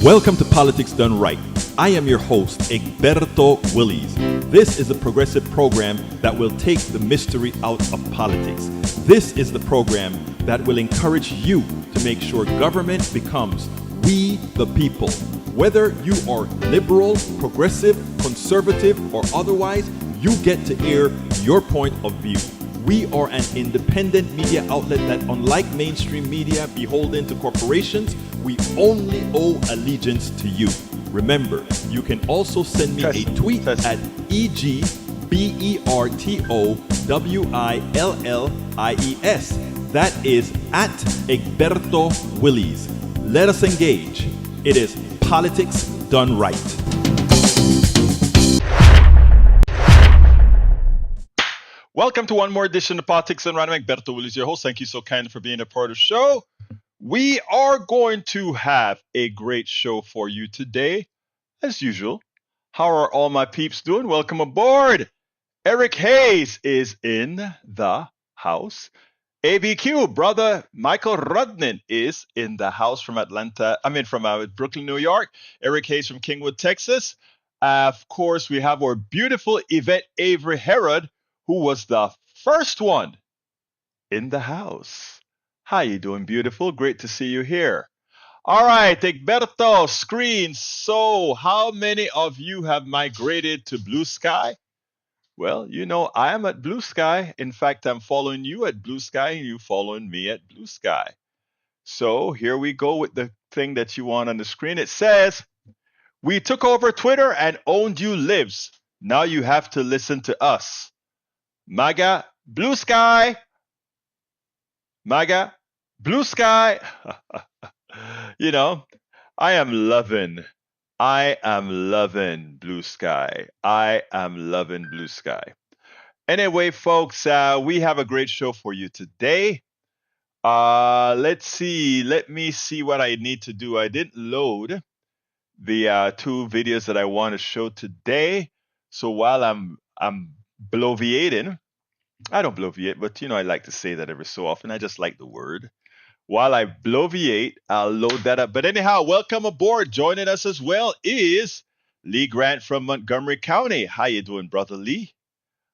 Welcome to Politics Done Right. I am your host, Egberto Willies. This is a progressive program that will take the mystery out of politics. This is the program that will encourage you to make sure government becomes we the people. Whether you are liberal, progressive, conservative, or otherwise, you get to air your point of view. We are an independent media outlet that, unlike mainstream media beholden to corporations, we only owe allegiance to you. Remember, you can also send me a tweet at EGBERTOWILLIES. That is at Egberto Willies. Let us engage. It is Politics Done Right. Welcome to one more edition of Politics Done Right. I'm Egberto Willies, your host. Thank you so kindly for being a part of the show. We are going to have a great show for you today, as usual. How are all my peeps doing? Welcome aboard. Eric Hayes is in the house. ABQ, brother Michael Rudnin is in the house from Brooklyn, New York. Eric Hayes from Kingwood, Texas. Of course, we have our beautiful Yvette Avery Herod, who was the first one in the house. How you doing, beautiful? Great to see you here. All right, Egberto, screen. So how many of you have migrated to Blue Sky? Well, you know, I am at Blue Sky. In fact, I'm following you at Blue Sky and you following me at Blue Sky. So here we go with the thing that you want on the screen. It says, we took over Twitter and owned you libs. Now you have to listen to us. MAGA, Blue Sky. MAGA, Blue Sky. You know, I am loving Blue Sky. I am loving Blue Sky. Anyway, folks, we have a great show for you today. Let's see. Let me see what I need to do. I didn't load the two videos that I want to show today. So while I'm bloviating, I don't bloviate, but you know, I like to say that every so often. I just like the word. While I bloviate, I'll load that up. But anyhow, welcome aboard. Joining us as well is Lee Grant from Montgomery County. How you doing, brother Lee?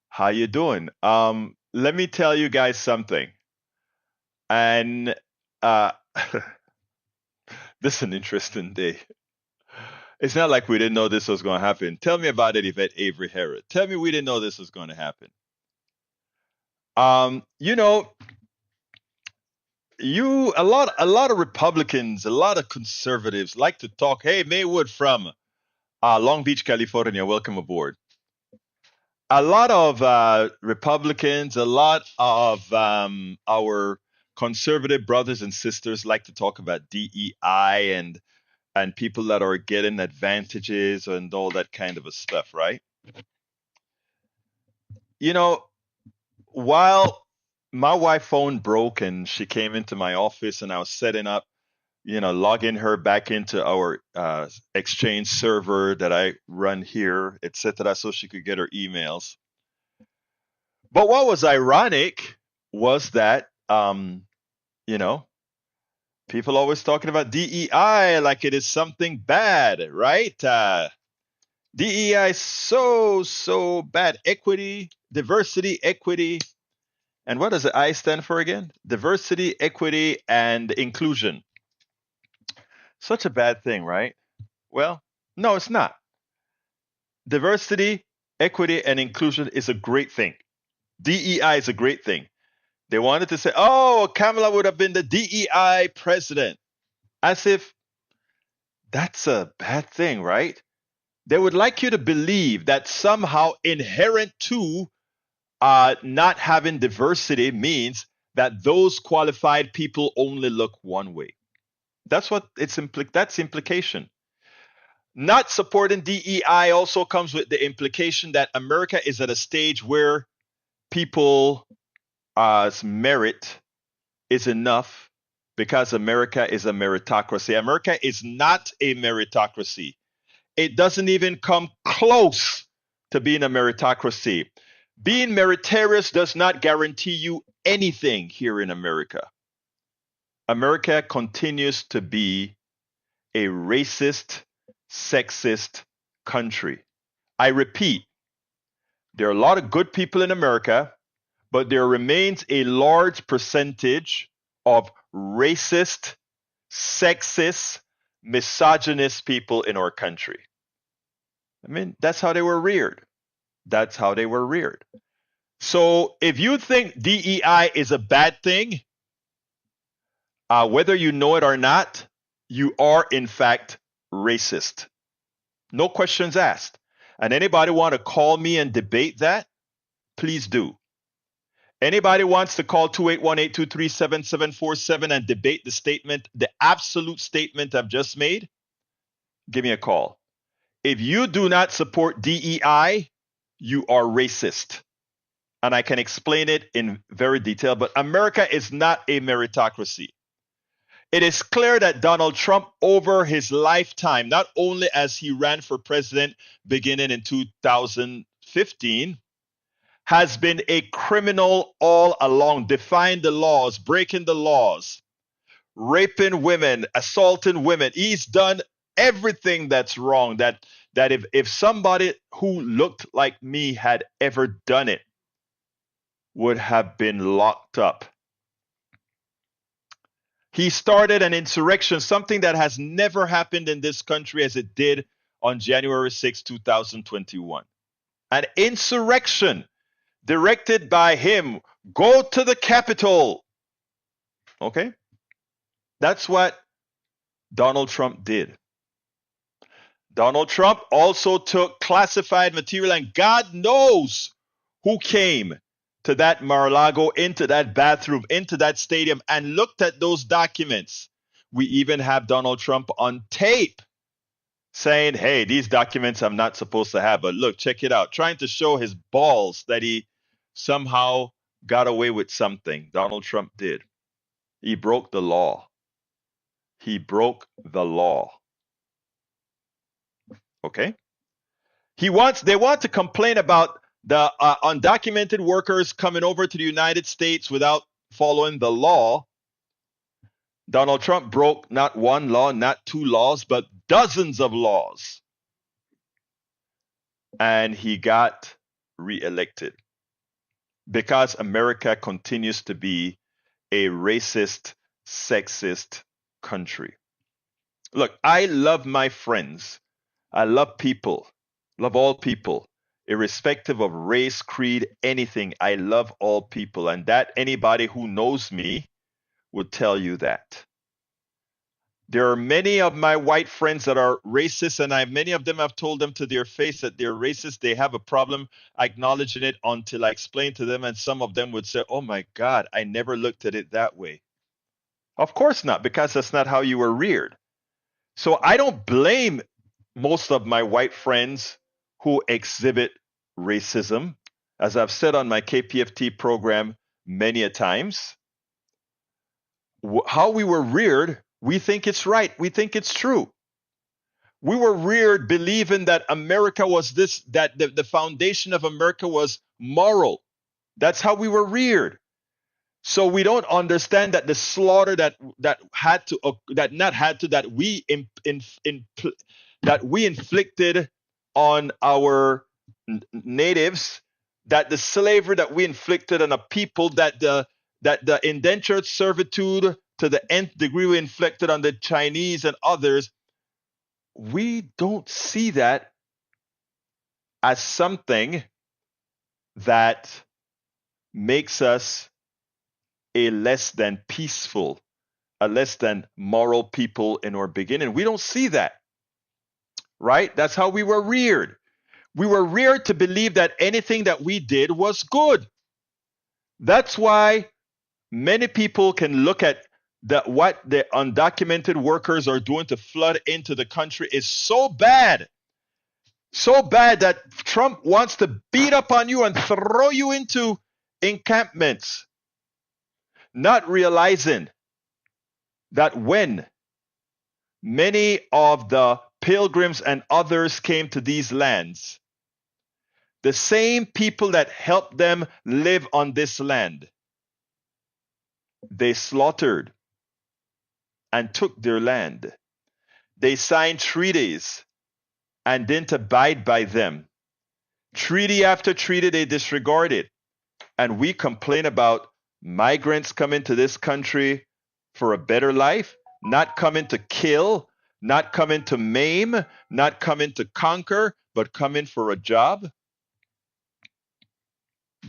How you doing? Let me tell you guys something. And this is an interesting day. It's not like we didn't know this was going to happen. Tell me about it, Yvette Avery Herod. Tell me we didn't know this was going to happen. You know, a lot of Republicans, a lot of conservatives like to talk. Hey, Maywood from Long Beach, California, welcome aboard. A lot of Republicans, a lot of our conservative brothers and sisters like to talk about DEI and people that are getting advantages and all that kind of a stuff, right? You know, while my wife's phone broke and she came into my office and I was setting up, you know, logging her back into our Exchange server that I run here, etc., so she could get her emails. But what was ironic was that, you know, people always talking about DEI like it is something bad, right? DEI is so bad. Equity, diversity, equity. And what does the I stand for again? Diversity, equity, and inclusion. Such a bad thing, right? Well, no, it's not. Diversity, equity, and inclusion is a great thing. DEI is a great thing. They wanted to say, oh, Kamala would have been the DEI president. As if that's a bad thing, right? They would like you to believe that somehow inherent to not having diversity means that those qualified people only look one way. That's what that's implication. Not supporting DEI also comes with the implication that America is at a stage where people's merit is enough because America is a meritocracy. America is not a meritocracy. It doesn't even come close to being a meritocracy. Being meritorious does not guarantee you anything here in America. America continues to be a racist, sexist country. I repeat, there are a lot of good people in America, but there remains a large percentage of racist, sexist, misogynist people in our country. I mean, that's how they were reared. That's how they were reared. So if you think DEI is a bad thing, whether you know it or not, you are in fact racist. No questions asked. And anybody want to call me and debate that? Please do. Anybody wants to call 281-823-7747 and debate the statement, the absolute statement I've just made? Give me a call. If you do not support DEI, you are racist. And I can explain it in very detail, but America is not a meritocracy. It is clear that Donald Trump, over his lifetime, not only as he ran for president beginning in 2015, has been a criminal all along, defying the laws, breaking the laws, raping women, assaulting women. He's done everything that's wrong. That if somebody who looked like me had ever done it, would have been locked up. He started an insurrection, something that has never happened in this country as it did on January 6, 2021. An insurrection directed by him. Go to the Capitol. Okay? That's what Donald Trump did. Donald Trump also took classified material, and God knows who came to that Mar-a-Lago, into that bathroom, into that stadium, and looked at those documents. We even have Donald Trump on tape saying, hey, these documents I'm not supposed to have, but look, check it out. Trying to show his balls that he somehow got away with something. Donald Trump did. He broke the law. He broke the law. Okay? They want to complain about the undocumented workers coming over to the United States without following the law. Donald Trump broke not one law, not two laws, but dozens of laws. And he got reelected because America continues to be a racist, sexist country. Look, I love my friends. I love people, love all people. Irrespective of race, creed, anything, I love all people. And that anybody who knows me would tell you that. There are many of my white friends that are racist, and many of them I've told them to their face that they're racist. They have a problem acknowledging it until I explain to them, and some of them would say, oh my God, I never looked at it that way. Of course not, because that's not how you were reared. So I don't blame most of my white friends who exhibit racism. As I've said on my KPFT program many a times, how we were reared, we think it's right. We think it's true. We were reared believing that America was this, that the foundation of America was moral. That's how we were reared. So we don't understand that the slaughter that we inflicted on our natives, that the slavery that we inflicted on a people, that the indentured servitude to the nth degree we inflicted on the Chinese and others, we don't see that as something that makes us a less than peaceful, a less than moral people in our beginning. We don't see that, right? That's how we were reared. We were reared to believe that anything that we did was good. That's why many people can look at what the undocumented workers are doing to flood into the country is so bad that Trump wants to beat up on you and throw you into encampments, not realizing that when many of the pilgrims and others came to these lands, the same people that helped them live on this land, they slaughtered and took their land. They signed treaties and didn't abide by them. Treaty after treaty, they disregarded. And we complain about migrants coming to this country for a better life, not coming to kill, not coming to maim, not coming to conquer, but coming for a job.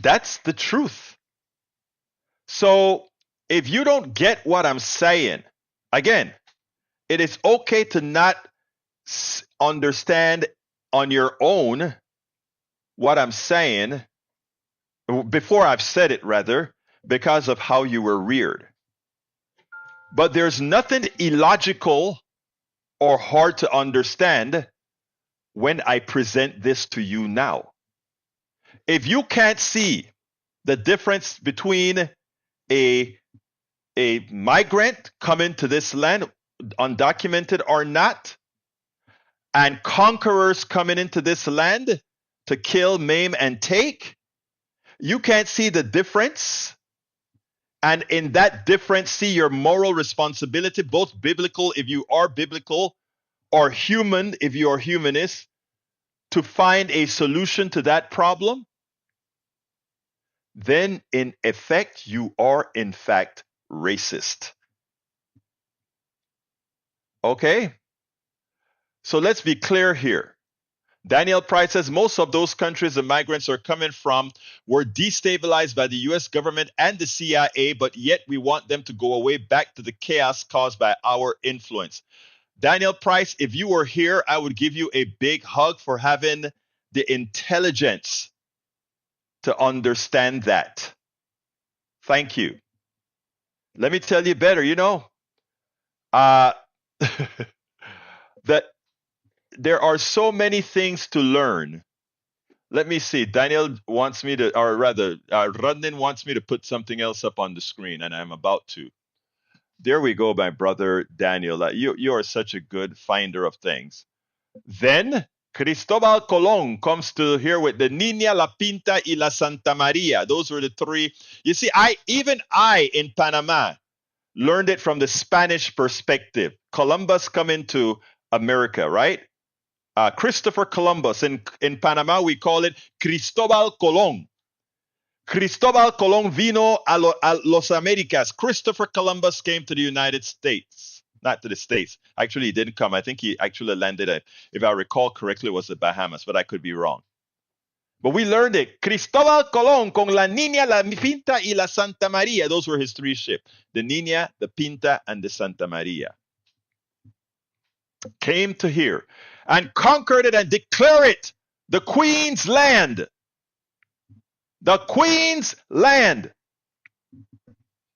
That's the truth. So if you don't get what I'm saying, again, it is okay to not understand on your own what I'm saying before I've said it, rather, because of how you were reared. But there's nothing illogical or hard to understand when I present this to you now. If you can't see the difference between a migrant coming to this land, undocumented or not, and conquerors coming into this land to kill, maim, and take, you can't see the difference. And in that difference, see your moral responsibility, both biblical, if you are biblical, or human, if you are humanist, to find a solution to that problem. Then, in effect, you are, in fact, racist. Okay? So let's be clear here. Daniel Price says most of those countries the migrants are coming from were destabilized by the US government and the CIA, but yet we want them to go away back to the chaos caused by our influence. Daniel Price, if you were here, I would give you a big hug for having the intelligence to understand that. Thank you. Let me tell you better, that there are so many things to learn. Let me see. Daniel wants me to, or rather, Rudnin wants me to put something else up on the screen, and I'm about to. There we go, my brother Daniel. You are such a good finder of things. Then Cristobal Colon comes to here with the Niña, La Pinta, y La Santa Maria. Those were the three. You see, even I in Panama learned it from the Spanish perspective. Columbus coming to America, right? Christopher Columbus. In Panama, we call it Cristobal Colon. Cristobal Colon vino a los Americas. Christopher Columbus came to the United States. Not to the States. Actually, he didn't come. I think he actually landed at, if I recall correctly, it was the Bahamas, but I could be wrong. But we learned it. Cristobal Colon con la Niña, la Pinta, y la Santa Maria. Those were his three ships. The Niña, the Pinta, and the Santa Maria. Came to here and conquered it and declared it the Queen's land. The Queen's land.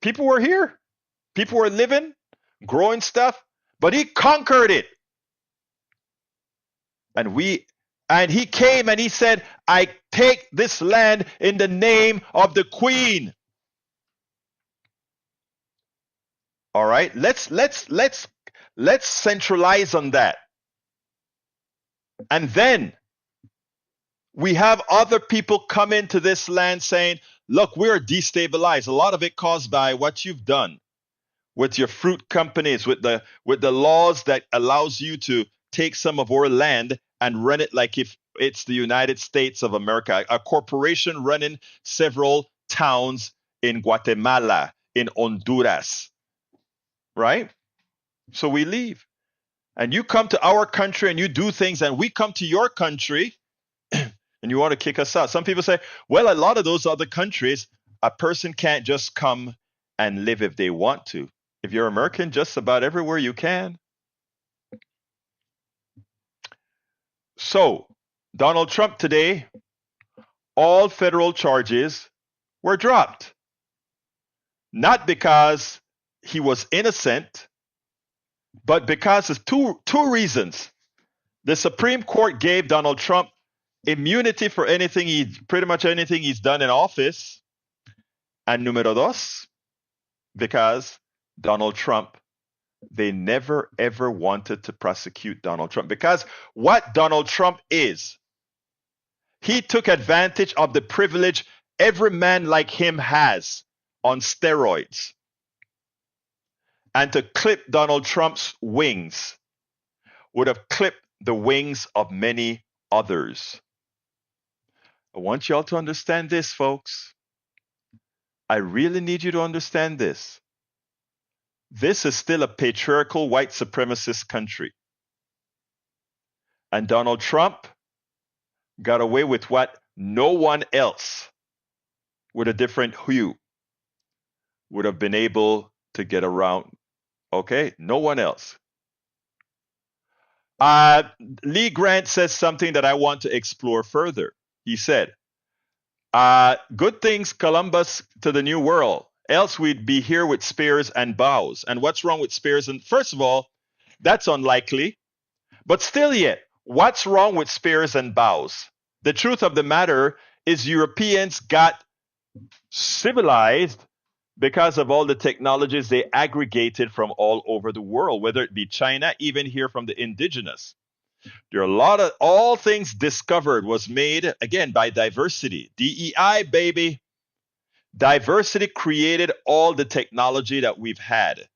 People were here. People were living, growing stuff, but he conquered it. And he came and he said, I take this land in the name of the Queen. All right, let's centralize on that. And then we have other people come into this land saying, look, we're destabilized. A lot of it caused by what you've done with your fruit companies, with the laws that allows you to take some of our land and run it like if it's the United States of America. A corporation running several towns in Guatemala, in Honduras, right? So we leave. And you come to our country and you do things, and we come to your country and you want to kick us out. Some people say, well, a lot of those other countries, a person can't just come and live if they want to. If you're American, just about everywhere you can. So, Donald Trump today, all federal charges were dropped. Not because he was innocent, but because of two reasons. The Supreme Court gave Donald Trump immunity for pretty much anything he's done in office. And número dos, because Donald Trump, they never ever wanted to prosecute Donald Trump. Because what Donald Trump is, he took advantage of the privilege every man like him has on steroids, and to clip Donald Trump's wings. would have clipped the wings of many others. I want y'all to understand this, folks. I really need you to understand this. This is still a patriarchal white supremacist country. And Donald Trump got away with what no one else with a different hue would have been able to get around. Okay? No one else. Lee Grant says something that I want to explore further. He said, good things Columbus to the New World, else we'd be here with spears and bows. And what's wrong with spears? And first of all, that's unlikely. But still yet, what's wrong with spears and bows? The truth of the matter is Europeans got civilized because of all the technologies they aggregated from all over the world, whether it be China, even here from the indigenous. There are a lot of all things discovered was made again by diversity. DEI, baby. Diversity created all the technology that we've had.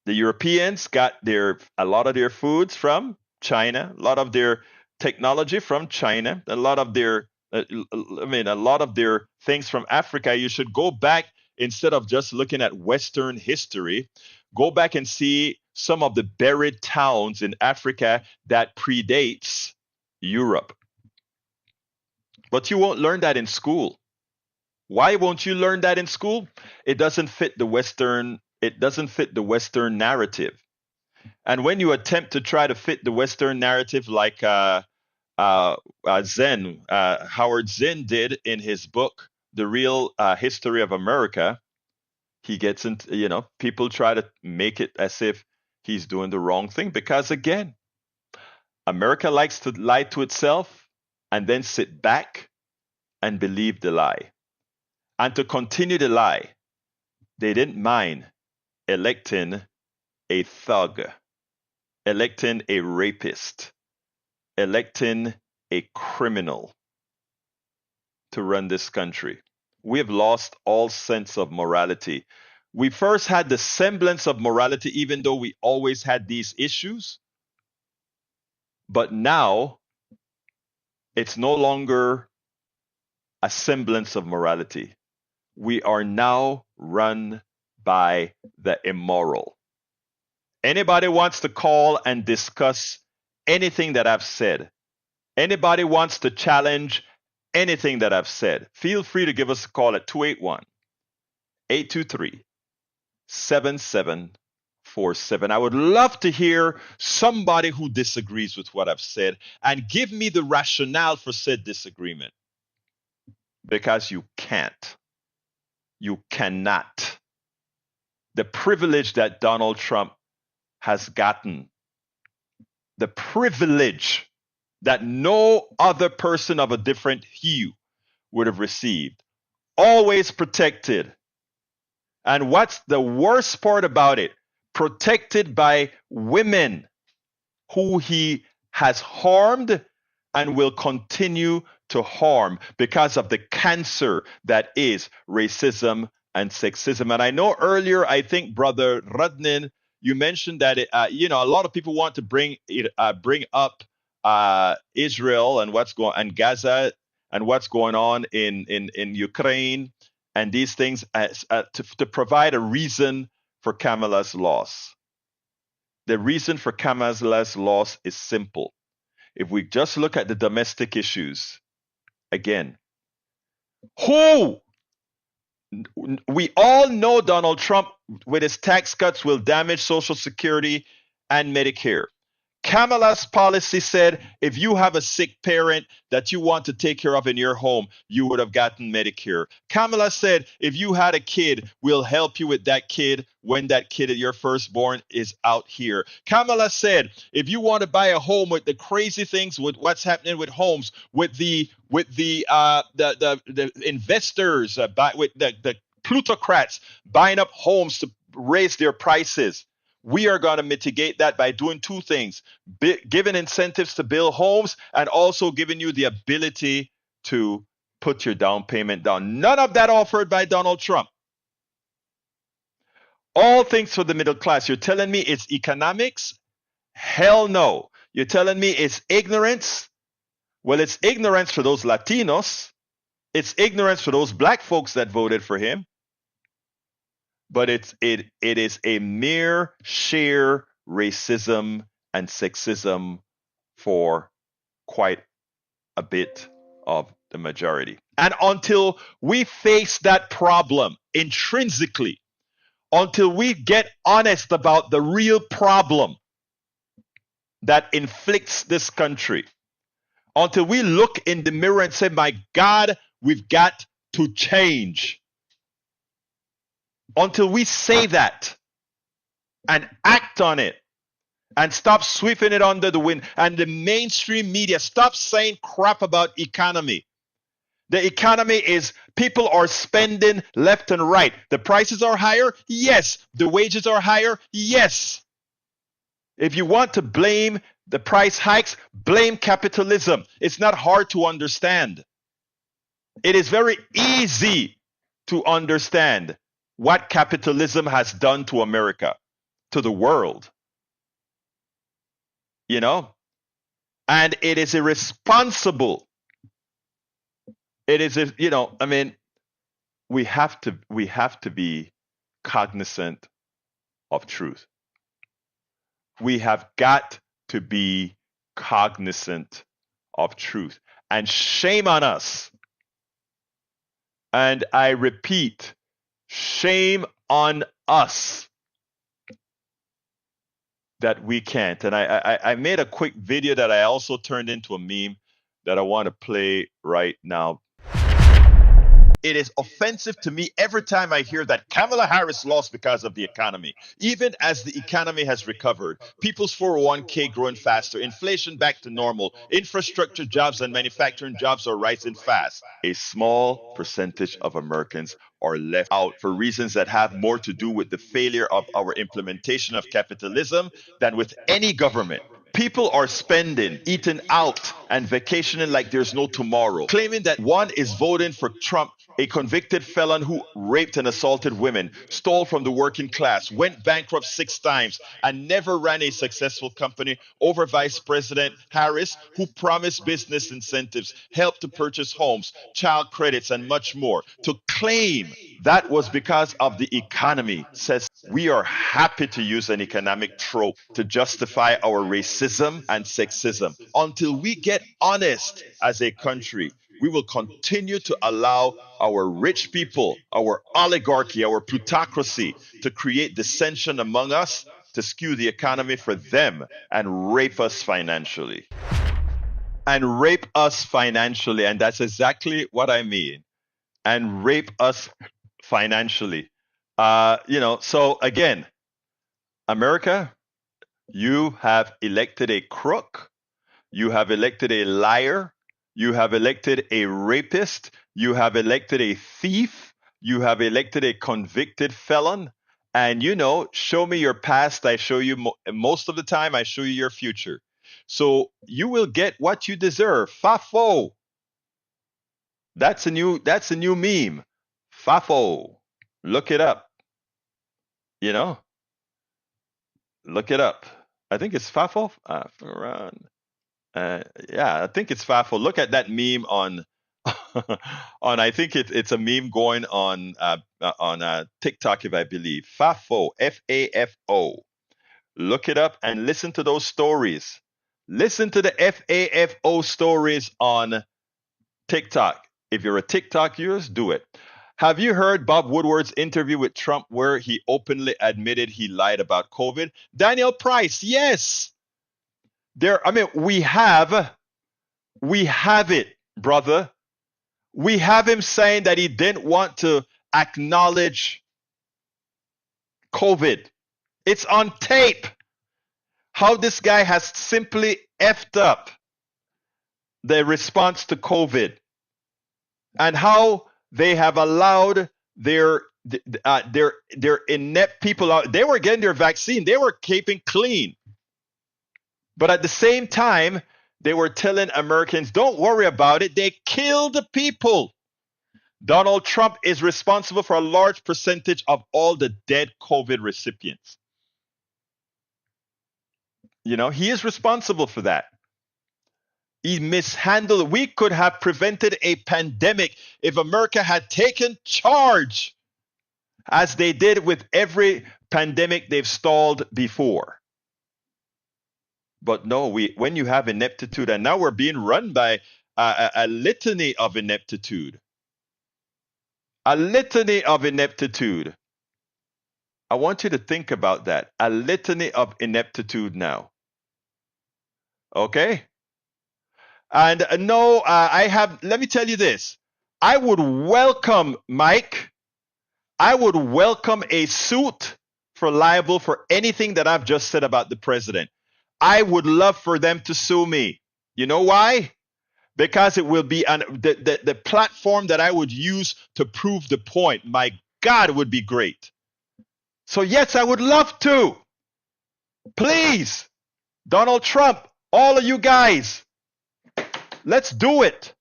The Europeans got a lot of their foods from China, a lot of their technology from China, a lot of their a lot of their things from Africa. You should go back instead of just looking at Western history. Go back and see some of the buried towns in Africa that predates Europe. But you won't learn that in school. Why won't you learn that in school? It doesn't fit the Western narrative. And when you attempt to try to fit the Western narrative like Howard Zinn did in his book, The Real History of America, he gets into, people try to make it as if he's doing the wrong thing because, again, America likes to lie to itself and then sit back and believe the lie. And to continue the lie, they didn't mind electing a thug, electing a rapist, electing a criminal to run this country. We have lost all sense of morality. We first had the semblance of morality, even though we always had these issues. But now, it's no longer a semblance of morality. We are now run by the immoral. Anybody wants to call and discuss anything that I've said? Anybody wants to challenge anything that I've said? Feel free to give us a call at 281-823-7747. I would love to hear somebody who disagrees with what I've said and give me the rationale for said disagreement. Because you can't. You cannot. The privilege that Donald Trump has gotten, the privilege that no other person of a different hue would have received, always protected. And what's the worst part about it? Protected by women who he has harmed and will continue to harm because of the cancer that is racism and sexism. And I know earlier, I think Brother Rudnin, you mentioned that a lot of people want to bring up Israel and and Gaza and what's going on in Ukraine and these things to provide a reason for Kamala's loss. The reason for Kamala's loss is simple. If we just look at the domestic issues, again, we all know Donald Trump with his tax cuts will damage Social Security and Medicare. Kamala's policy said if you have a sick parent that you want to take care of in your home, you would have gotten Medicare. Kamala said if you had a kid, we'll help you with that kid when that kid, your firstborn, is out here. Kamala said if you want to buy a home with the crazy things with what's happening with homes, with the investors, with the plutocrats buying up homes to raise their prices. We are going to mitigate that by doing two things, giving incentives to build homes and also giving you the ability to put your down payment down. None of that offered by Donald Trump. All things for the middle class. You're telling me it's economics Hell no. You're telling me it's ignorance? Well, it's ignorance for those Latinos. It's ignorance for those black folks that voted for him. But it is a mere sheer racism and sexism for quite a bit of the majority. And until we face that problem intrinsically, until we get honest about the real problem that inflicts this country, until we look in the mirror and say, my God, we've got to change. Until we say that and act on it and stop sweeping it under the wind, and the mainstream media stop saying crap about economy. The economy is, people are spending left and right. The prices are higher? Yes. The wages are higher? Yes. If you want to blame the price hikes, blame capitalism. It's not hard to understand. It is very easy to understand what capitalism has done to America, to the world. You know? And it is irresponsible. It is, I mean, we have to be cognizant of truth. We have got to be cognizant of truth. And shame on us. And I repeat, shame on us that we can't. And I made a quick video that I also turned into a meme that I want to play right now. It is offensive to me every time I hear that Kamala Harris lost because of the economy. Even as the economy has recovered, people's 401k growing faster, inflation back to normal, infrastructure jobs and manufacturing jobs are rising fast. A small percentage of Americans are left out for reasons that have more to do with the failure of our implementation of capitalism than with any government. People are spending, eating out, and vacationing like there's no tomorrow, claiming that one is voting for Trump, a convicted felon who raped and assaulted women, stole from the working class, went bankrupt 6 times, and never ran a successful company, over Vice President Harris, who promised business incentives, helped to purchase homes, child credits, and much more. To claim that was because of the economy says we are happy to use an economic trope to justify our racism and sexism. Until we get honest as a country, we will continue to allow our rich people, our oligarchy, our plutocracy to create dissension among us, to skew the economy for them and rape us financially. And rape us financially. And that's exactly what I mean. And rape us financially. So again, America, you have elected a crook, you have elected a liar, you have elected a rapist, you have elected a thief, you have elected a convicted felon. And show me your past, I show you most of the time, I show you your future. So you will get what you deserve. Fafo. That's a new meme. Fafo. Look it up. Look it up. I think it's Fafo. Yeah, I think it's Fafo. Look at that meme on on. I think it's a meme going on TikTok, if I believe. Fafo. Fafo. Look it up and listen to those stories. Listen to the FAFO stories on TikTok. If you're a TikTok user, do it. Have you heard Bob Woodward's interview with Trump where he openly admitted he lied about COVID? Daniel Price, yes. We have it, brother. We have him saying that he didn't want to acknowledge COVID. It's on tape. How this guy has simply effed up the response to COVID, and how they have allowed their inept people out. They were getting their vaccine. They were keeping clean. But at the same time, they were telling Americans, don't worry about it. They killed the people. Donald Trump is responsible for a large percentage of all the dead COVID recipients. He is responsible for that. He mishandled. We could have prevented a pandemic if America had taken charge, as they did with every pandemic they've stalled before. But no, when you have ineptitude, and now we're being run by a litany of ineptitude, a litany of ineptitude. I want you to think about that. A litany of ineptitude now. Okay? And no, let me tell you this. I would welcome, Mike, I would welcome a suit for liable for anything that I've just said about the president. I would love for them to sue me. You know why? Because it will be the platform that I would use to prove the point. My God, it would be great. So yes, I would love to. Please, Donald Trump, all of you guys, let's do it.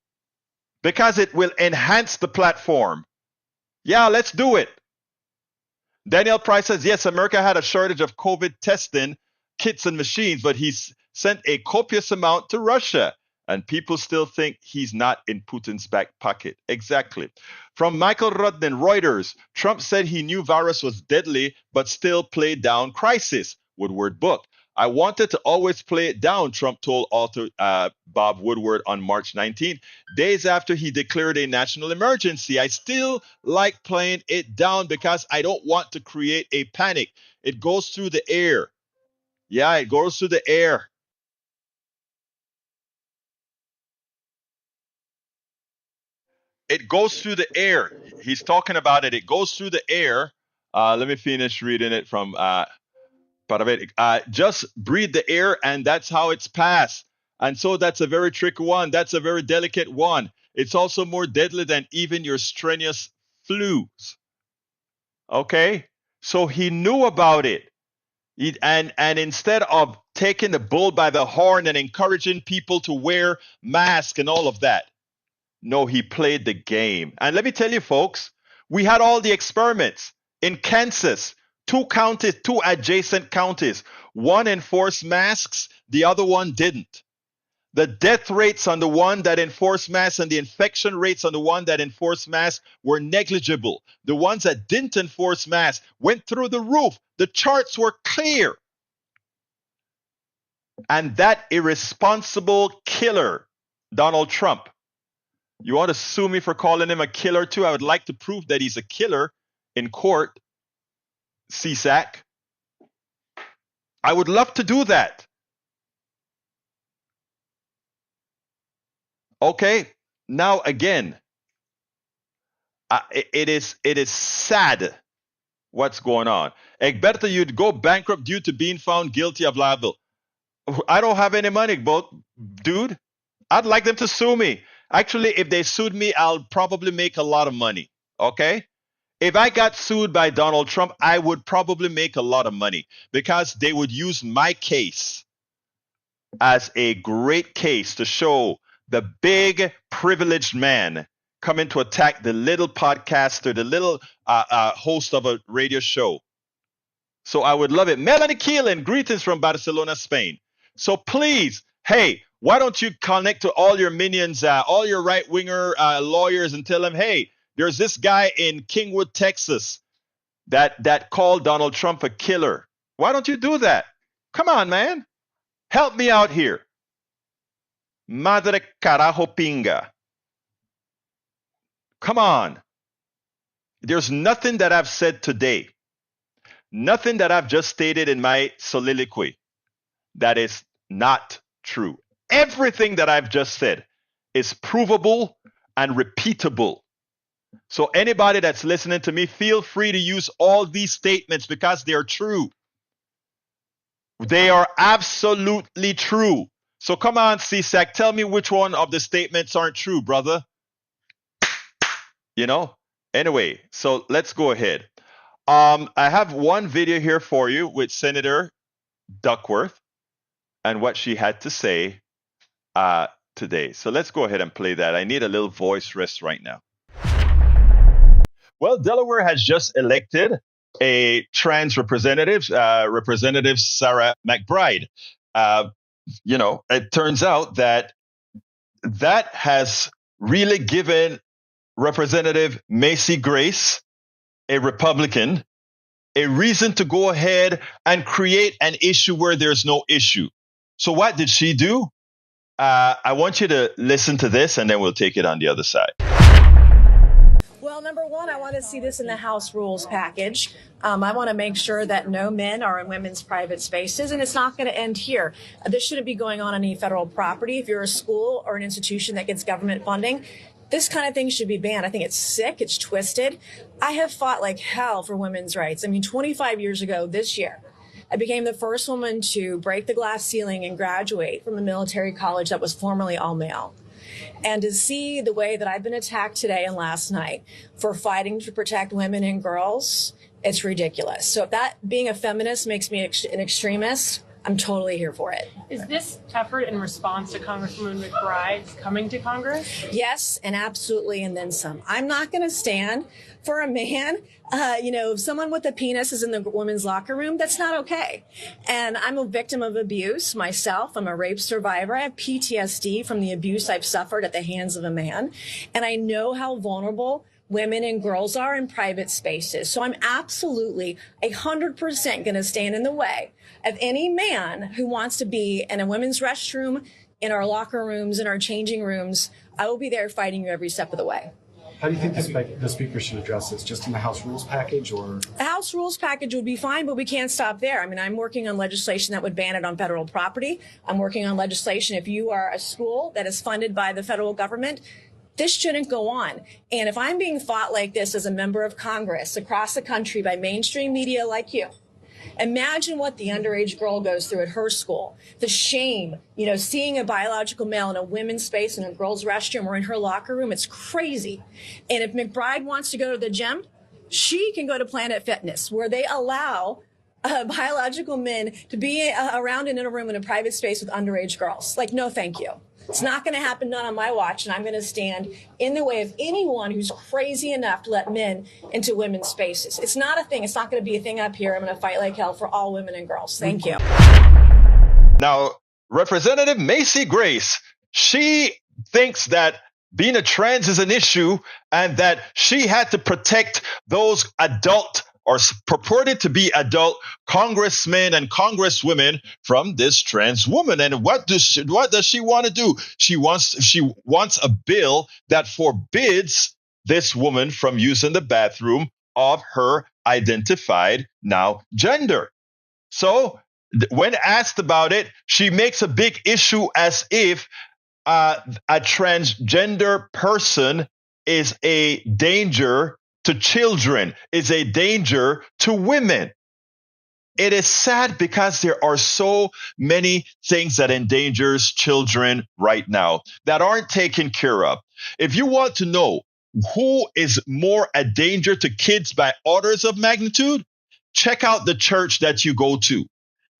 Because it will enhance the platform. Yeah, let's do it. Daniel Price says, yes, America had a shortage of COVID testing kits and machines, but he's sent a copious amount to Russia. And people still think he's not in Putin's back pocket. Exactly. From Michael Rudden, Reuters, Trump said he knew virus was deadly, but still played down crisis. Woodward book. I wanted to always play it down, Trump told author Bob Woodward on March 19th, days after he declared a national emergency. I still like playing it down because I don't want to create a panic. It goes through the air. Yeah, it goes through the air. It goes through the air. He's talking about it. It goes through the air. Let me finish reading it from just breathe the air, and that's how it's passed. And so that's a very tricky one. That's a very delicate one. It's also more deadly than even your strenuous flus. Okay? So he knew about it. And instead of taking the bull by the horn and encouraging people to wear masks and all of that, no, he played the game. And let me tell you, folks, we had all the experiments in Kansas, two counties, two adjacent counties. One enforced masks, the other one didn't. The death rates on the one that enforced masks and the infection rates on the one that enforced masks were negligible. The ones that didn't enforce masks went through the roof. The charts were clear. And that irresponsible killer, Donald Trump, you want to sue me for calling him a killer too? I would like to prove that he's a killer in court, CSAC. I would love to do that. Okay, now again, it is sad what's going on. Egberto, you'd go bankrupt due to being found guilty of libel. I don't have any money, dude. I'd like them to sue me. Actually, if they sued me, I'll probably make a lot of money. Okay? If I got sued by Donald Trump, I would probably make a lot of money because they would use my case as a great case to show the big privileged man coming to attack the little podcaster, the little host of a radio show. So I would love it. Melanie Keelan, greetings from Barcelona, Spain. So please, hey, why don't you connect to all your minions, all your right-winger lawyers, and tell them, hey, there's this guy in Kingwood, Texas, that called Donald Trump a killer. Why don't you do that? Come on, man. Help me out here. Madre carajo pinga. Come on. There's nothing that I've said today, nothing that I've just stated in my soliloquy that is not true. Everything that I've just said is provable and repeatable. So anybody that's listening to me, feel free to use all these statements because they are true. They are absolutely true. So come on, CSAC, tell me which one of the statements aren't true, brother. Anyway, so let's go ahead. I have one video here for you with Senator Duckworth and what she had to say today. So let's go ahead and play that. I need a little voice rest right now. Well, Delaware has just elected a trans representative, Representative Sarah McBride. It turns out that has really given Representative Macy Grace, a Republican, a reason to go ahead and create an issue where there's no issue. So what did she do? I want you to listen to this, and then we'll take it on the other side. Well, number one, I want to see this in the House rules package. I want to make sure that no men are in women's private spaces, and it's not going to end here. This shouldn't be going on any federal property. If you're a school or an institution that gets government funding, this kind of thing should be banned. I think it's sick. It's twisted. I have fought like hell for women's rights. I mean, 25 years ago this year, I became the first woman to break the glass ceiling and graduate from a military college that was formerly all male. And to see the way that I've been attacked today and last night for fighting to protect women and girls, it's ridiculous. So if that being a feminist makes me an extremist, I'm totally here for it. Is this effort in response to Congresswoman McBride's coming to Congress? Yes, and absolutely, and then some. I'm not going to stand for a man. If someone with a penis is in the women's locker room, that's not okay. And I'm a victim of abuse myself. I'm a rape survivor. I have PTSD from the abuse I've suffered at the hands of a man. And I know how vulnerable women and girls are in private spaces. So I'm absolutely 100% going to stand in the way of any man who wants to be in a women's restroom, in our locker rooms, in our changing rooms. I will be there fighting you every step of the way. How do you think the speaker should address this? Just in the House rules package, or? The House rules package would be fine, but we can't stop there. I mean, I'm working on legislation that would ban it on federal property. I'm working on legislation if you are a school that is funded by the federal government, this shouldn't go on. And if I'm being fought like this as a member of Congress across the country by mainstream media like you, imagine what the underage girl goes through at her school. The shame, seeing a biological male in a women's space in a girl's restroom or in her locker room, it's crazy. And if McBride wants to go to the gym, she can go to Planet Fitness, where they allow biological men to be around in a room in a private space with underage girls. Like, no, thank you. It's not going to happen, not on my watch, and I'm going to stand in the way of anyone who's crazy enough to let men into women's spaces. It's not a thing. It's not going to be a thing up here. I'm going to fight like hell for all women and girls. Thank you. Now, Representative Macy Grace, she thinks that being a trans is an issue and that she had to protect those adult or purported to be adult congressmen and congresswomen from this trans woman. And what does she want to do? She wants a bill that forbids this woman from using the bathroom of her identified now gender. So when asked about it, she makes a big issue as if a transgender person is a danger to children, is a danger to women. It is sad because there are so many things that endangers children right now that aren't taken care of. If you want to know who is more a danger to kids by orders of magnitude, check out the church that you go to.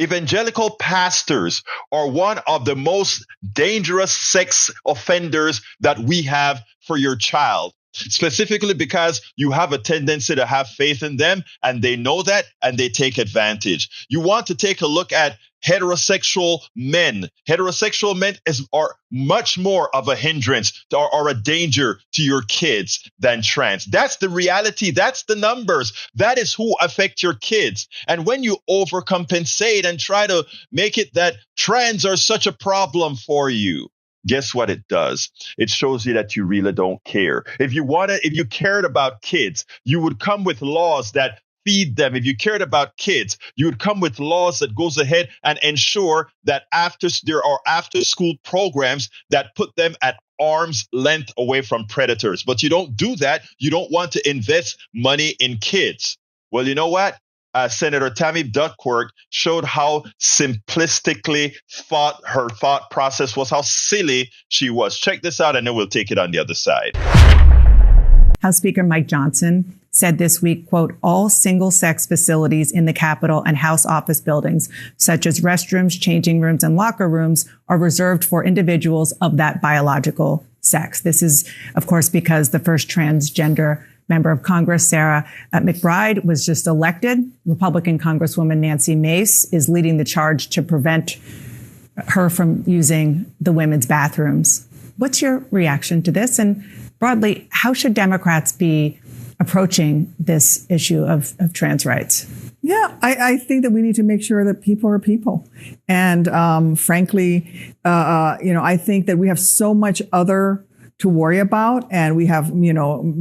Evangelical pastors are one of the most dangerous sex offenders that we have for your child. Specifically because you have a tendency to have faith in them, and they know that, and they take advantage. You want to take a look at heterosexual men. Heterosexual men are much more of a hindrance or a danger to your kids than trans. That's the reality. That's the numbers. That is who affect your kids. And when you overcompensate and try to make it that trans are such a problem for you, guess what it does? It shows you that you really don't care. If you cared about kids, you would come with laws that feed them. If you cared about kids, you would come with laws that goes ahead and ensure that there are after school programs that put them at arm's length away from predators. But you don't do that. You don't want to invest money in kids. Well, you know what? Senator Tammy Duckworth showed how simplistically her thought process was, how silly she was. Check this out, and then we'll take it on the other side. House Speaker Mike Johnson said this week, quote, all single-sex facilities in the Capitol and House office buildings, such as restrooms, changing rooms, and locker rooms, are reserved for individuals of that biological sex. This is, of course, because the first transgender member of Congress, Sarah McBride, was just elected. Republican Congresswoman Nancy Mace is leading the charge to prevent her from using the women's bathrooms. What's your reaction to this? And broadly, how should Democrats be approaching this issue of trans rights? Yeah, I think that we need to make sure that people are people. And frankly, I think that we have so much other to worry about. And we have,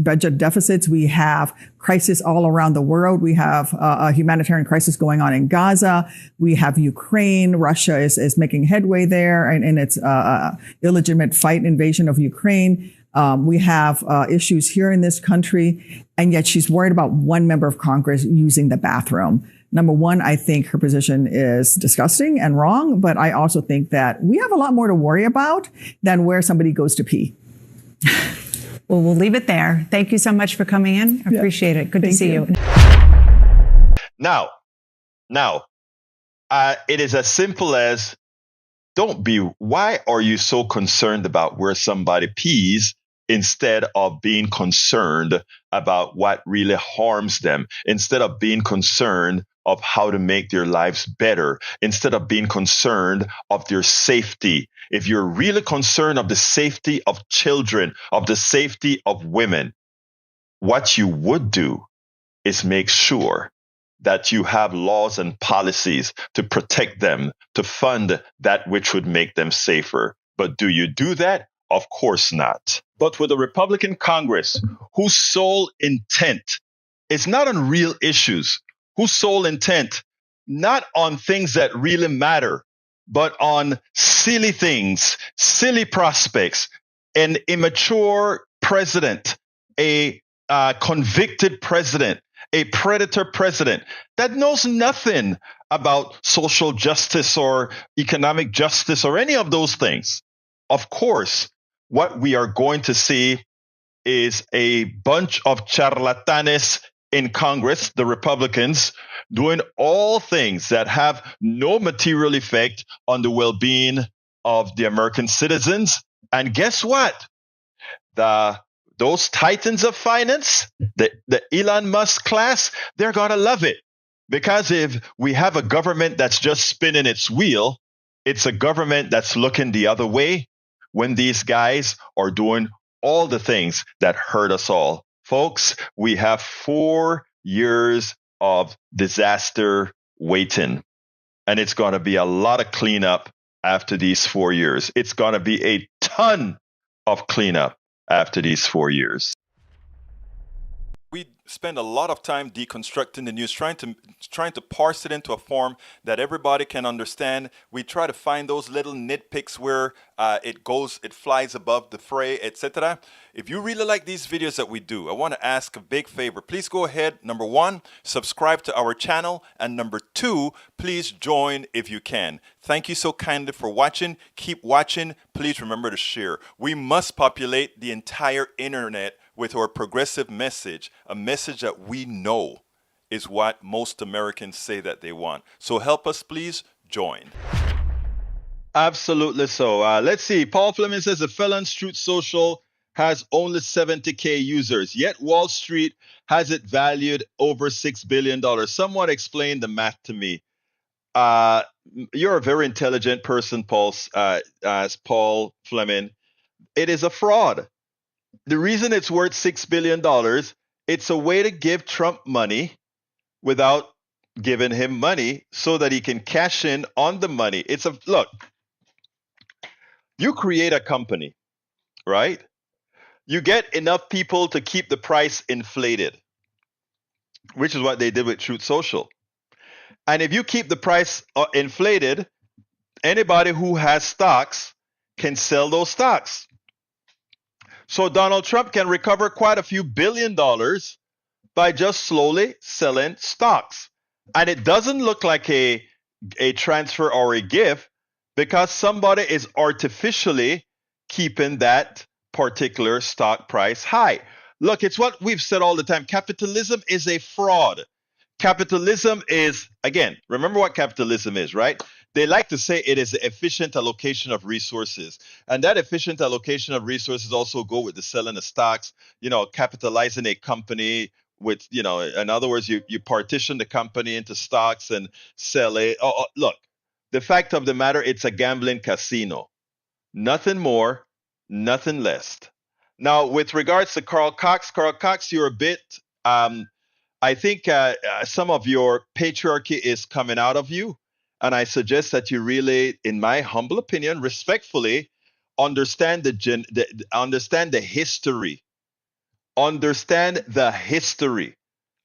budget deficits. We have crisis all around the world. We have a humanitarian crisis going on in Gaza. We have Ukraine. Russia is making headway there and its illegitimate invasion of Ukraine. We have issues here in this country, and yet she's worried about one member of Congress using the bathroom. Number one, I think her position is disgusting and wrong, but I also think that we have a lot more to worry about than where somebody goes to pee. Well, we'll leave it there. Thank you so much for coming in. I appreciate it. Good to see you. Now, it is as simple as why are you so concerned about where somebody pees instead of being concerned about what really harms them, instead of being concerned of how to make their lives better, instead of being concerned of their safety? If you're really concerned of the safety of children, of the safety of women, what you would do is make sure that you have laws and policies to protect them, to fund that which would make them safer. But do you do that? Of course not. But with a Republican Congress whose sole intent is not on real issues, whose sole intent not on things that really matter, but on silly things, silly prospects, an immature president, a convicted president, a predator president that knows nothing about social justice or economic justice or any of those things. Of course, what we are going to see is a bunch of charlatanes in Congress, the Republicans, doing all things that have no material effect on the well-being of the American citizens. And guess what? Those titans of finance, the Elon Musk class, they're going to love it. Because if we have a government that's just spinning its wheel, it's a government that's looking the other way when these guys are doing all the things that hurt us all. Folks, we have 4 years of disaster waiting, and it's going to be a lot of cleanup after these 4 years. It's going to be a ton of cleanup after these 4 years. We spend a lot of time deconstructing the news, trying to parse it into a form that everybody can understand. We try to find those little nitpicks where it flies above the fray, etc. If you really like these videos that we do, I want to ask a big favor. Please go ahead, number 1, subscribe to our channel, and number 2, please join if you can. Thank you so kindly for watching. Keep watching. Please remember to share. We must populate the entire internet with our progressive message, a message that we know is what most Americans say that they want. So help us, please join. Absolutely so. Let's see. Paul Fleming says the felon's Truth Social has only 70K users, yet Wall Street has it valued over $6 billion. Someone explain the math to me. You're a very intelligent person, Paul, as Paul Fleming. It is a fraud. The reason it's worth $6 billion, it's a way to give Trump money without giving him money so that he can cash in on the money. Look, you create a company, right? You get enough people to keep the price inflated, which is what they did with Truth Social. And if you keep the price inflated, anybody who has stocks can sell those stocks. So Donald Trump can recover quite a few $1 billion by just slowly selling stocks. And it doesn't look like a transfer or a gift because somebody is artificially keeping that particular stock price high. Look, it's what we've said all the time. Capitalism is a fraud. Capitalism is, again, remember what capitalism is, right? They like to say it is the efficient allocation of resources. And that efficient allocation of resources also go with the selling of stocks, capitalizing a company with, in other words, you partition the company into stocks and sell it. Look, The fact of the matter, it's a gambling casino. Nothing more, nothing less. Now, with regards to Carl Cox, you're a bit, um, I think some of your patriarchy is coming out of you. And I suggest that you really, in my humble opinion, respectfully, understand understand the history, understand the history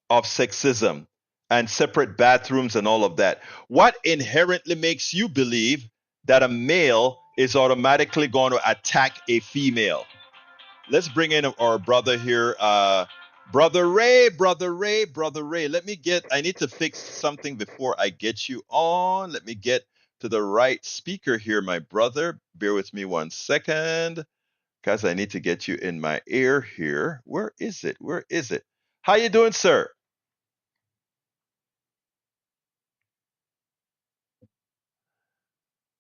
of sexism and separate bathrooms and all of that. What inherently makes you believe that a male is automatically going to attack a female? Let's bring in our brother here. Brother Ray, brother Ray, brother Ray. I need to fix something before I get you on. Let me get to the right speaker here, my brother. Bear with me 1 second, because I need to get you in my ear here. Where is it? Where is it? How you doing, sir?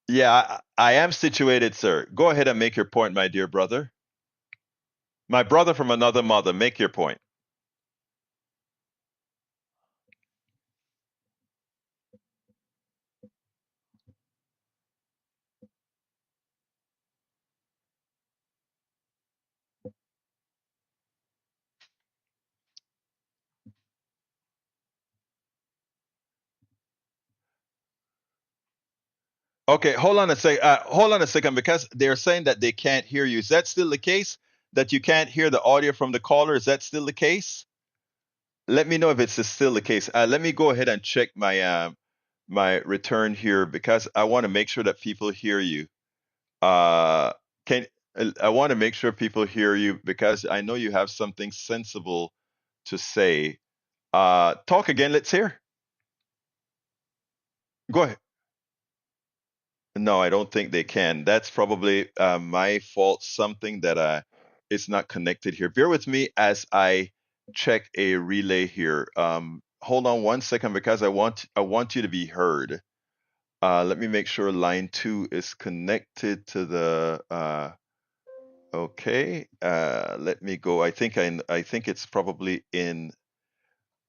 Yeah, I am situated, sir. Go ahead and make your point, my dear brother. My brother from another mother, make your point. Okay, hold on a sec. Hold on a second, because they're saying that they can't hear you. Is that still the case? That you can't hear the audio from the caller? Is that still the case? Let me know if it's still the case. Let me go ahead and check my return here, because I want to make sure that people hear you. Uh, can I want to make sure people hear you, because I know you have something sensible to say. Talk again. Let's hear. Go ahead. No, I don't think they can. That's probably my fault. Something that is not connected here. Bear with me as I check a relay here. Hold on 1 second, because I want you to be heard. Let me make sure line 2 is connected to the. Okay. Let me go. I think it's probably in.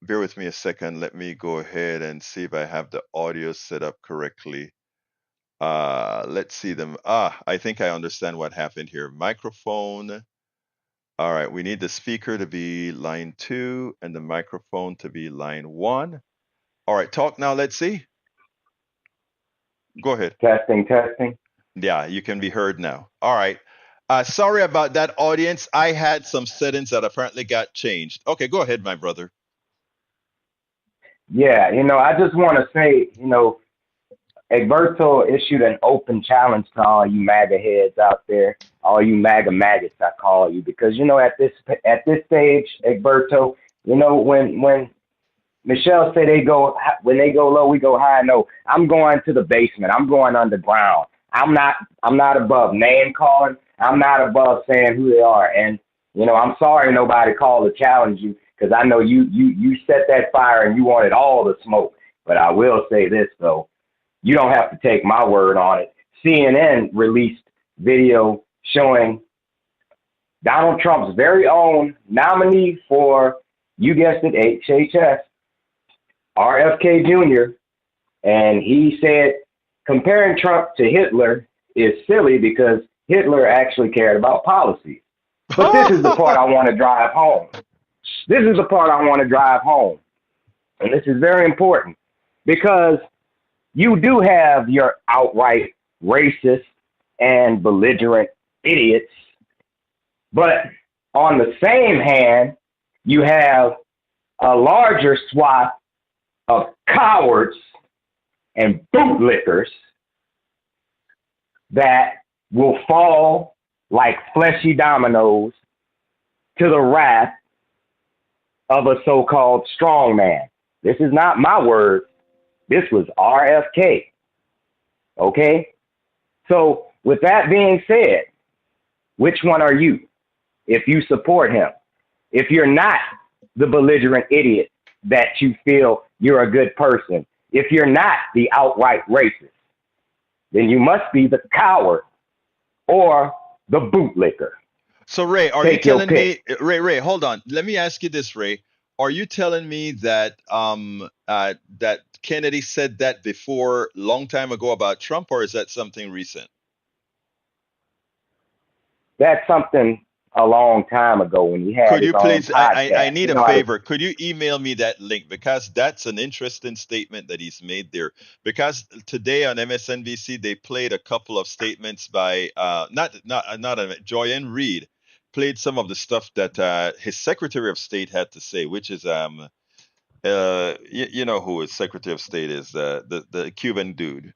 Bear with me a second. Let me go ahead and see if I have the audio set up correctly. Let's see them. I think I understand what happened here. Microphone. All right, we need the speaker to be line 2 and the microphone to be line 1. All right, talk now. Let's see. Go ahead. Testing, testing. Yeah, you can be heard now. All right. Sorry about that, audience. I had some settings that apparently got changed. Okay, go ahead, my brother. Yeah, I just want to say, Egberto issued an open challenge to all you MAGA heads out there, all you MAGA maggots, I call you, because at this stage, Egberto, when Michelle say when they go low, we go high. No, I'm going to the basement. I'm going underground. I'm not above name calling. I'm not above saying who they are. And I'm sorry nobody called to challenge you, because I know you set that fire and you wanted all the smoke. But I will say this though, you don't have to take my word on it. CNN released video showing Donald Trump's very own nominee for, you guessed it, HHS, RFK Jr., and he said comparing Trump to Hitler is silly because Hitler actually cared about policy. But this is the part I want to drive home. This is the part I want to drive home. And this is very important, because you do have your outright racist and belligerent idiots. But on the same hand, you have a larger swath of cowards and bootlickers that will fall like fleshy dominoes to the wrath of a so-called strong man. This is not my word. This was RFK. Okay? So with that being said, which one are you if you support him? If you're not the belligerent idiot that you feel you're a good person, if you're not the outright racist, then you must be the coward or the bootlicker. So Ray, are you Take your telling me, pick. Ray, hold on. Let me ask you this, Ray. are you telling me that that Kennedy said that before, long time ago, about Trump, or is that something recent? That's something a long time ago when he had Could his you own please? I podcast. need You a know, favor. Could you email me that link, because that's an interesting statement that he's made there. Because today on MSNBC they played a couple of statements by Joyanne Reed played some of the stuff that his Secretary of State had to say, which is you know who his Secretary of State is, the Cuban dude,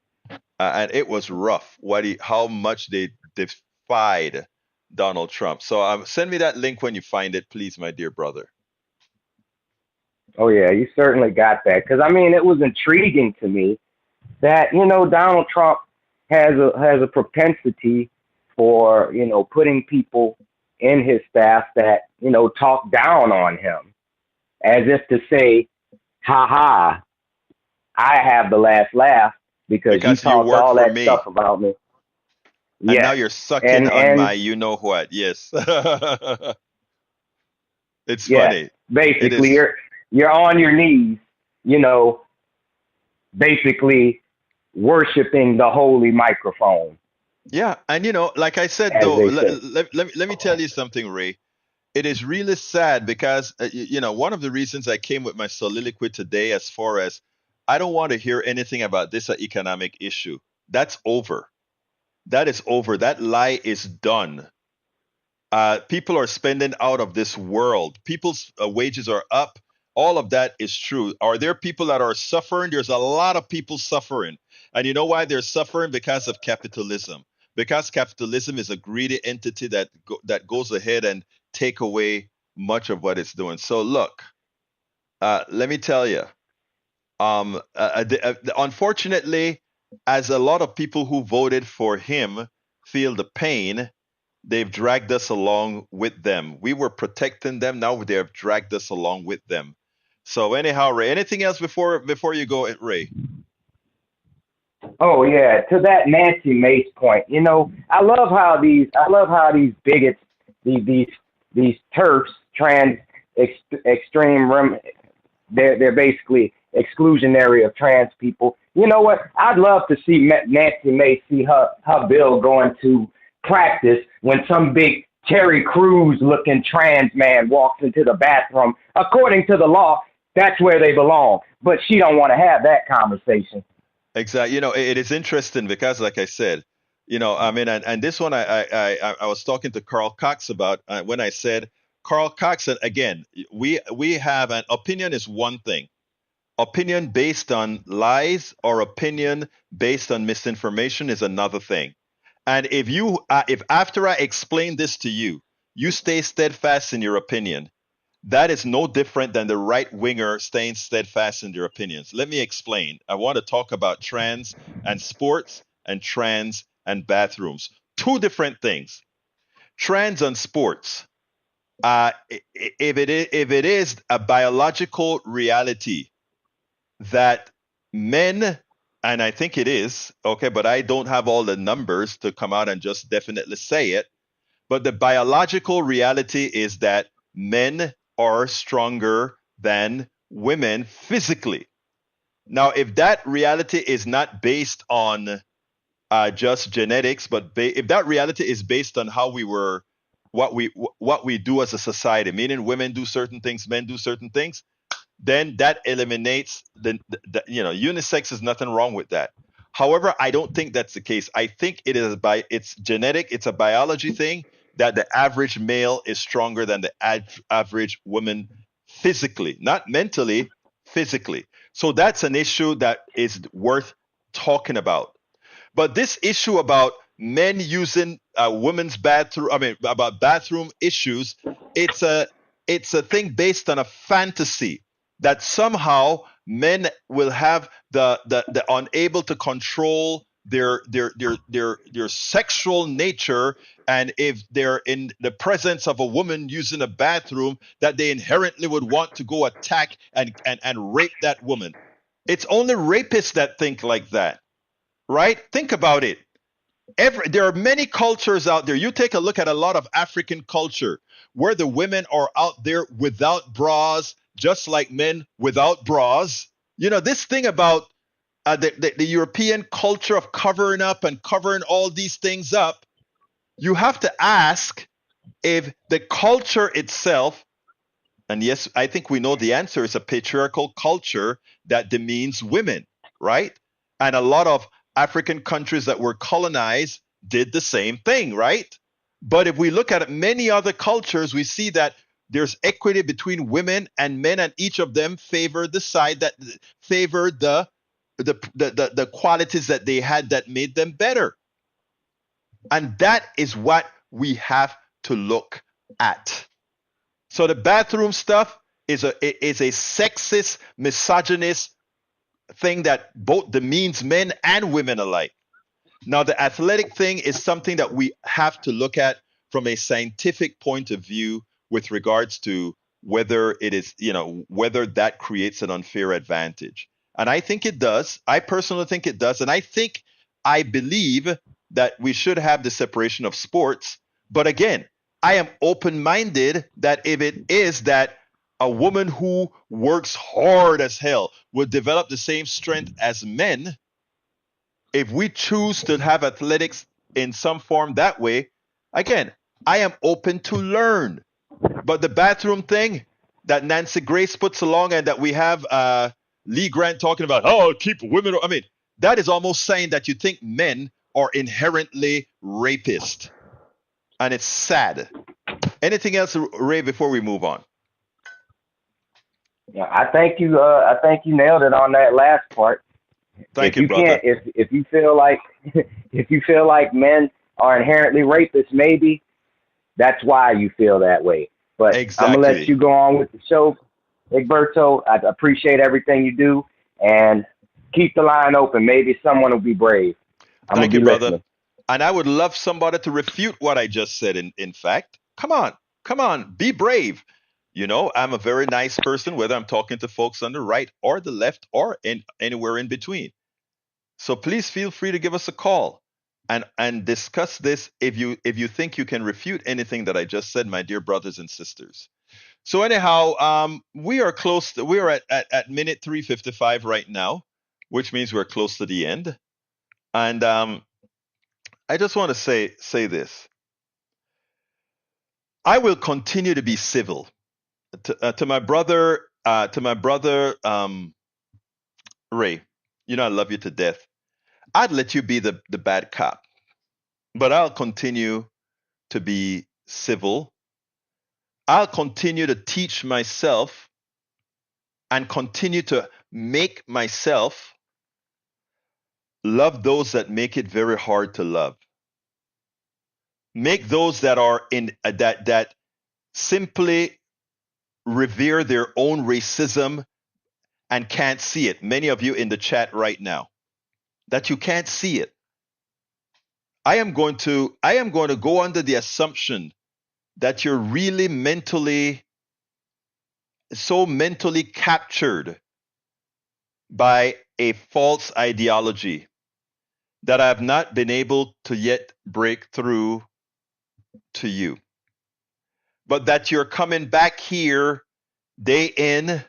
and it was rough. How much they defied Donald Trump. So send me that link when you find it, please, my dear brother. oh yeah, you certainly got that. Because I mean, it was intriguing to me that Donald Trump has a propensity for putting people in his staff that talk down on him, as if to say, "Ha ha, I have the last laugh because you Because you talked work all for that me, stuff about me." and now Yes, you're sucking and on my and you know what. Yes. It's yes, funny. It basically is. you're on your knees, you know, basically worshiping the holy microphone, Yeah. And like I said, as though, they say. let me tell you something, Ray. It is really sad because, one of the reasons I came with my soliloquy today, as far as I don't want to hear anything about this economic issue. That's over. That is over. That lie is done. People are spending out of this world. People's wages are up. All of that is true. Are there people that are suffering? There's a lot of people suffering. And you know why they're suffering? Because of capitalism. Because capitalism is a greedy entity that goes ahead and take away much of what it's doing. So look, let me tell you. Unfortunately, as a lot of people who voted for him feel the pain, they've dragged us along with them. We were protecting them. Now they have dragged us along with them. So anyhow, Ray, anything else before you go, Ray? Oh yeah, to that Nancy Mace point, I love how these bigots, these turfs, extreme they're basically exclusionary of trans people. You know what? I'd love to see Nancy Mace see her bill going to practice when some big Terry Crews looking trans man walks into the bathroom. According to the law, that's where they belong. But she don't want to have that conversation. Exactly. It is interesting because, like I said, I mean, and this one I was talking to Carl Cox about when I said Carl Cox, and again, we have an opinion is one thing. Opinion based on lies or opinion based on misinformation is another thing. And if after I explain this to you, you stay steadfast in your opinion, that is no different than the right winger staying steadfast in their opinions. Let me explain. I want to talk about trans and sports and trans and bathrooms. Two different things. Trans and sports. If it is a biological reality that men, and I think it is, okay, but I don't have all the numbers to come out and just definitely say it. But the biological reality is that men are stronger than women physically. Now, if that reality is not based on just genetics, but if that reality is based on how we were, what we do as a society, meaning women do certain things, men do certain things, then that eliminates unisex is nothing wrong with that. However, I don't think that's the case. I think it's genetic, it's a biology thing that the average male is stronger than the average woman physically, not mentally, physically. So that's an issue that is worth talking about. But this issue about men using women's bathroom, I mean, about bathroom issues, it's a it's a thing based on a fantasy that somehow men will have the unable to control their sexual nature, and if they're in the presence of a woman using a bathroom, that they inherently would want to go attack and rape that woman. It's only rapists that think like that, right? Think about it. There are many cultures out there. You take a look at a lot of African culture where the women are out there without bras, just like men without bras. This thing about the European culture of covering up and covering all these things up, you have to ask if the culture itself, and yes, I think we know the answer is a patriarchal culture that demeans women, right? And a lot of African countries that were colonized did the same thing, right? But if we look at many other cultures, we see that there's equity between women and men, and each of them favored the side that favored the qualities that they had that made them better. And that is what we have to look at. So the bathroom stuff is a sexist, misogynist thing that both demeans men and women alike. Now, the athletic thing is something that we have to look at from a scientific point of view with regards to whether it is, whether that creates an unfair advantage. And I think it does. I personally think it does. And I believe that we should have the separation of sports. But again, I am open-minded that if it is that a woman who works hard as hell will develop the same strength as men, if we choose to have athletics in some form that way, again, I am open to learn. But the bathroom thing that Nancy Grace puts along and that we have Lee Grant talking about, keep women. I mean, that is almost saying that you think men are inherently rapists. And it's sad. Anything else, Ray, before we move on? Yeah, I think you nailed it on that last part. Thank you, brother. If you feel like men are inherently rapists, maybe that's why you feel that way. But exactly. I'm gonna let you go on with the show, Egberto. I appreciate everything you do, and keep the line open. Maybe someone will be brave. Thank you, brother. And I would love somebody to refute what I just said. In fact, come on, be brave. I'm a very nice person, whether I'm talking to folks on the right or the left or anywhere in between. So please feel free to give us a call and discuss this if you think you can refute anything that I just said, my dear brothers and sisters. So anyhow, we are close. We are at minute 3:55 right now, which means we're close to the end. And I just want to say this. I will continue to be civil to my brother. Ray. I love you to death. I'd let you be the bad cop, but I'll continue to be civil. I'll continue to teach myself and continue to make myself love those that make it very hard to love. Make those that are in that simply revere their own racism and can't see it. Many of you in the chat right now, that you can't see it. I am going to go under the assumption that you're really mentally captured by a false ideology that I have not been able to yet break through to you. But that you're coming back here day in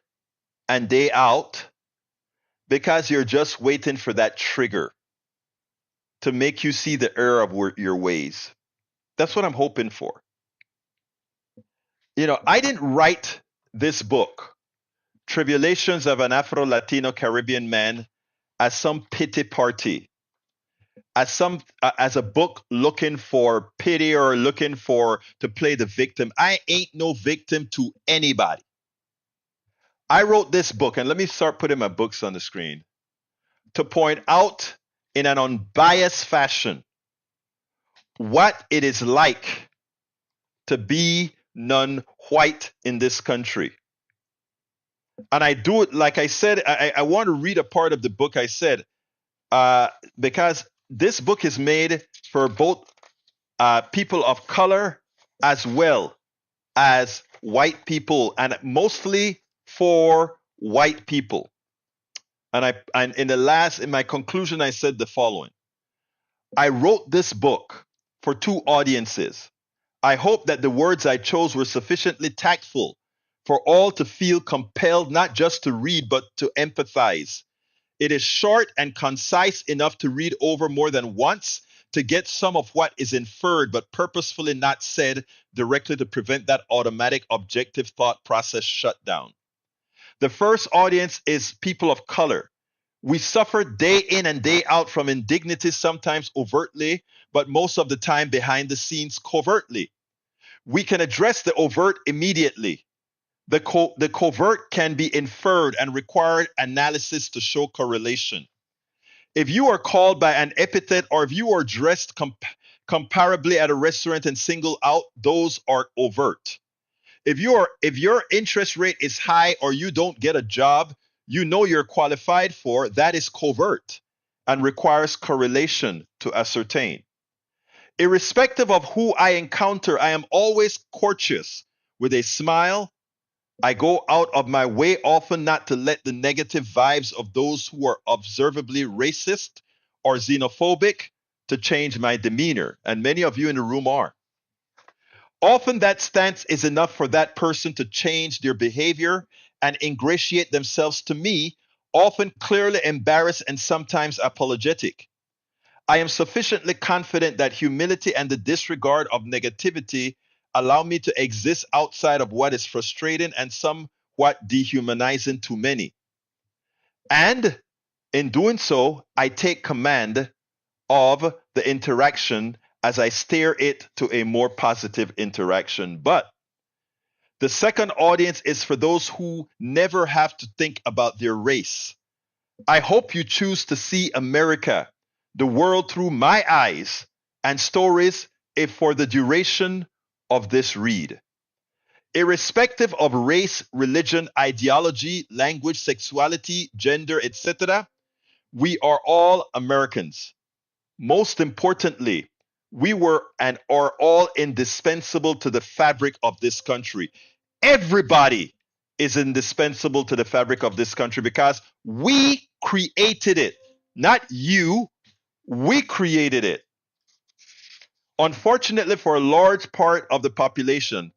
and day out because you're just waiting for that trigger to make you see the error of your ways. That's what I'm hoping for. I didn't write this book, Tribulations of an Afro-Latino Caribbean Man, as some pity party, as a book looking for pity or looking to play the victim. I ain't no victim to anybody. I wrote this book, and let me start putting my books on the screen, to point out in an unbiased fashion what it is like to be non-white in this country. And I do it, like I said, I want to read a part of the book I said, because this book is made for both people of color as well as white people, and mostly for white people. And in my conclusion, I said the following. I wrote this book for two audiences. I hope that the words I chose were sufficiently tactful for all to feel compelled not just to read, but to empathize. It is short and concise enough to read over more than once to get some of what is inferred, but purposefully not said directly to prevent that automatic objective thought process shutdown. The first audience is people of color. We suffer day in and day out from indignities, sometimes overtly, but most of the time behind the scenes covertly. We can address the overt immediately. The covert can be inferred and require analysis to show correlation. If you are called by an epithet or if you are dressed comparably at a restaurant and single out, those are overt. If your interest rate is high or you don't get a job you know you're qualified for, that is covert and requires correlation to ascertain. Irrespective of who I encounter, I am always courteous with a smile. I go out of my way often not to let the negative vibes of those who are observably racist or xenophobic to change my demeanor, and many of you in the room are. Often that stance is enough for that person to change their behavior and ingratiate themselves to me, often clearly embarrassed and sometimes apologetic. I am sufficiently confident that humility and the disregard of negativity allow me to exist outside of what is frustrating and somewhat dehumanizing to many. And in doing so, I take command of the interaction as I steer it to a more positive interaction. But the second audience is for those who never have to think about their race. I hope you choose to see America, the world through my eyes and stories if for the duration of this read. Irrespective of race, religion, ideology, language, sexuality, gender, etc., we are all Americans. Most importantly, we were and are all indispensable to the fabric of this country. Everybody is indispensable to the fabric of this country because we created it, not you. We created it. Unfortunately, for a large part of the population,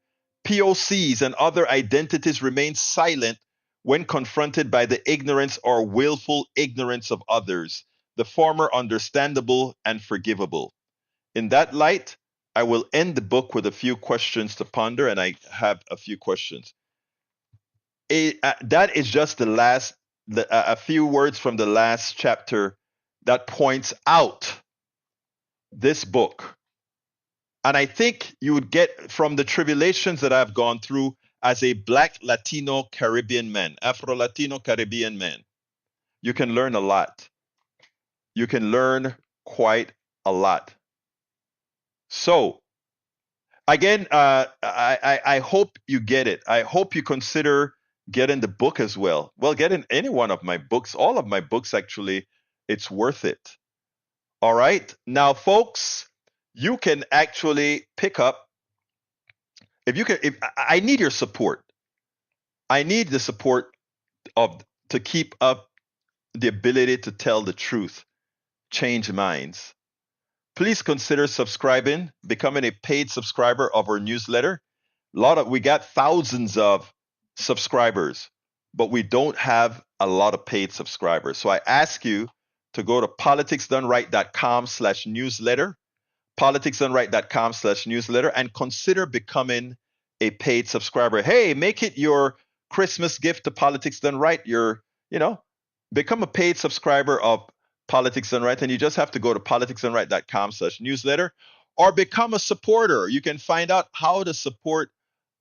POCs and other identities remain silent when confronted by the ignorance or willful ignorance of others, the former understandable and forgivable. In that light, I will end the book with a few questions to ponder, and I have a few questions. That is just a few words from the last chapter that points out this book. And I think you would get from the tribulations that I've gone through as a Black Latino Caribbean man, Afro-Latino Caribbean man, you can learn a lot. You can learn quite a lot. So, again, I hope you get it. I hope you consider getting the book as well. Well, getting any one of my books, all of my books actually, it's worth it. All right. Now, folks, you can actually pick up. If I need your support. I need the support to keep up the ability to tell the truth, change minds. Please consider subscribing, becoming a paid subscriber of our newsletter. We got thousands of subscribers, but we don't have a lot of paid subscribers. So I ask you to go to politicsdoneright.com/newsletter, politicsdoneright.com/newsletter, and consider becoming a paid subscriber. Hey, make it your Christmas gift to Politics Done Right. Become a paid subscriber of Politics Done Right, and you just have to go to politicsdoneright.com/newsletter or become a supporter. You can find out how to support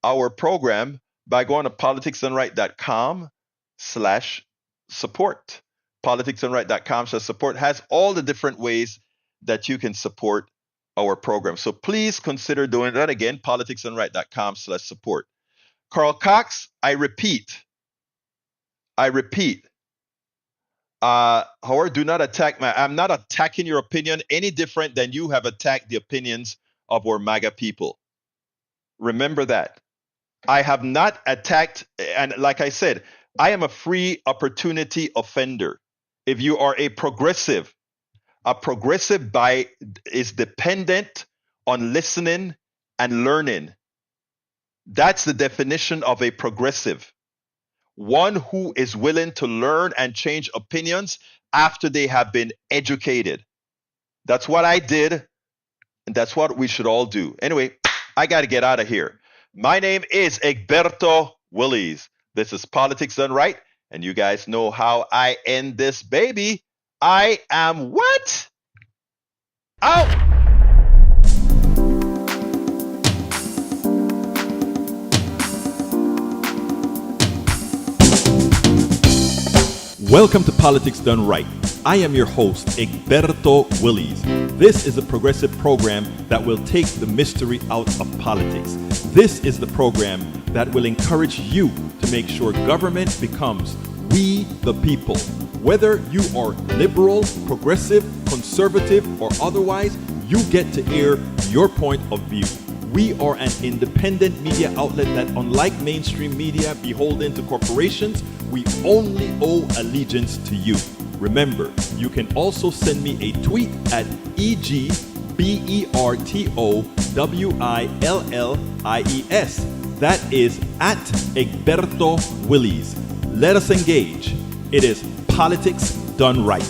our program by going to politicsdoneright.com/support. politicsdoneright.com/support has all the different ways that you can support our program. So please consider doing that. Again, politicsdoneright.com/support. Carl Cox, I repeat, Howard, do not attack I'm not attacking your opinion any different than you have attacked the opinions of our MAGA people. Remember that. I have not attacked, and like I said, I am a free opportunity offender. If you are a progressive is dependent on listening and learning. That's the definition of a progressive. One who is willing to learn and change opinions after they have been educated. That's what I did, and that's what we should all do. Anyway, I got to get out of here. My name is Egberto Willies. This is Politics Done Right, and you guys know how I end this baby. I am what? Out! Welcome to Politics Done Right. I am your host, Egberto Willies. This is a progressive program that will take the mystery out of politics. This is the program that will encourage you to make sure government becomes we the people. Whether you are liberal, progressive, conservative, or otherwise, you get to air your point of view. We are an independent media outlet that, unlike mainstream media beholden to corporations, we only owe allegiance to you. Remember, you can also send me a tweet at EGBERTOWILLIES. That is at Egberto Willies. Let us engage. It is Politics Done Right.